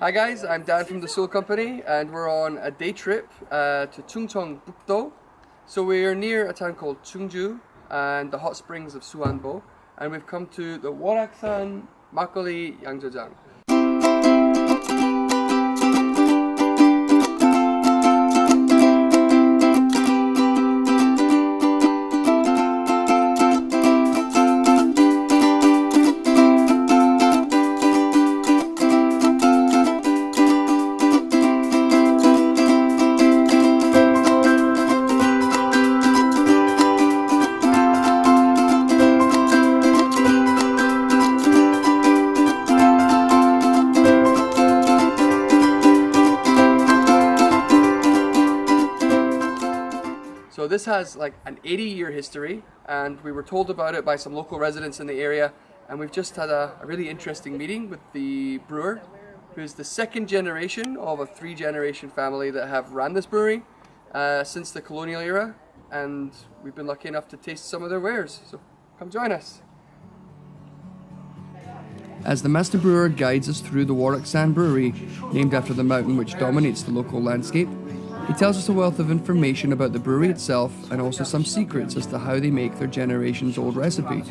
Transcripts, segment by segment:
Hi guys, I'm Dan from the Sool Company and we're on a day trip to Chungcheong Bukdo. So we're near a town called Chungju and the hot springs of Suwanbo, and we've come to the Woraksan Magkeolli Yangjojang. So this has like an 80-year history, and we were told about it by some local residents in the area, and we've just had a really interesting meeting with the brewer, who's the second generation of a 3-generation family that have ran this brewery since the colonial era, and we've been lucky enough to taste some of their wares, so come join us. As the master brewer guides us through the Woraksan brewery, named after the mountain which dominates the local landscape, he tells us a wealth of information about the brewery itself and also some secrets as to how they make their generation's old recipe.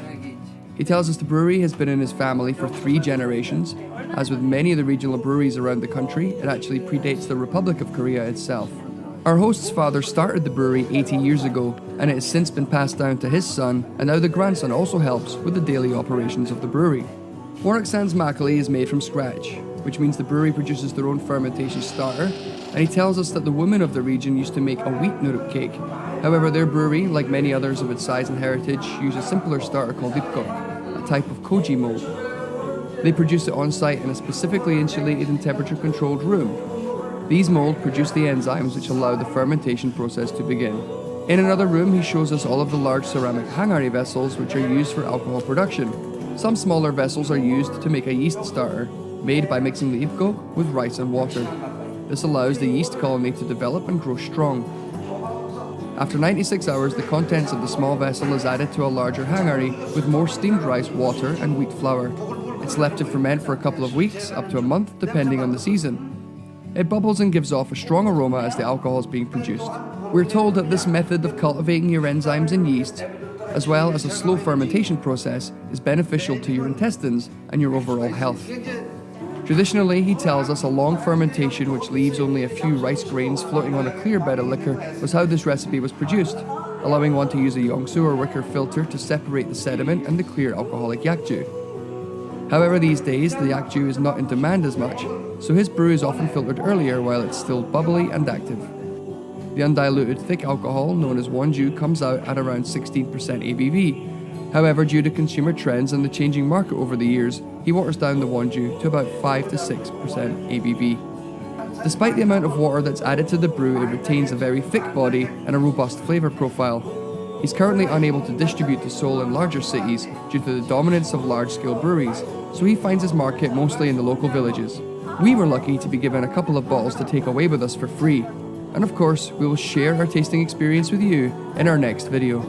He tells us the brewery has been in his family for 3 generations. As with many of the regional breweries around the country, it actually predates the Republic of Korea itself. Our host's father started the brewery 80 years ago, and it has since been passed down to his son, and now the grandson also helps with the daily operations of the brewery. Woraksan's Magkeolli is made from scratch, which means the brewery produces their own fermentation starter, and he tells us that the women of the region used to make a wheat nuruk cake. However, their brewery, like many others of its size and heritage, uses a simpler starter called ipgok, a type of koji mold. They produce it on site in a specifically insulated and temperature-controlled room. These molds produce the enzymes which allow the fermentation process to begin. In another room, he shows us all of the large ceramic hangari vessels which are used for alcohol production. Some smaller vessels are used to make a yeast starter, made by mixing the ipgok with rice and water. This allows the yeast colony to develop and grow strong. After 96 hours, the contents of the small vessel is added to a larger hangari with more steamed rice, water and wheat flour. It's left to ferment for a couple of weeks, up to a month, depending on the season. It bubbles and gives off a strong aroma as the alcohol is being produced. We're told that this method of cultivating your enzymes and yeast, as well as a slow fermentation process, is beneficial to your intestines and your overall health. Traditionally, he tells us a long fermentation which leaves only a few rice grains floating on a clear bed of liquor was how this recipe was produced, allowing one to use a yongsu or wicker filter to separate the sediment and the clear alcoholic yakju. However, these days the yakju is not in demand as much, so his brew is often filtered earlier while it's still bubbly and active. The undiluted thick alcohol, known as wonju, comes out at around 16% ABV. However, due to consumer trends and the changing market over the years, he waters down the wonju to about 5 to 6% ABV. Despite the amount of water that's added to the brew, it retains a very thick body and a robust flavour profile. He's currently unable to distribute to Seoul and larger cities due to the dominance of large-scale breweries, so he finds his market mostly in the local villages. We were lucky to be given a couple of bottles to take away with us for free. And of course, we will share our tasting experience with you in our next video.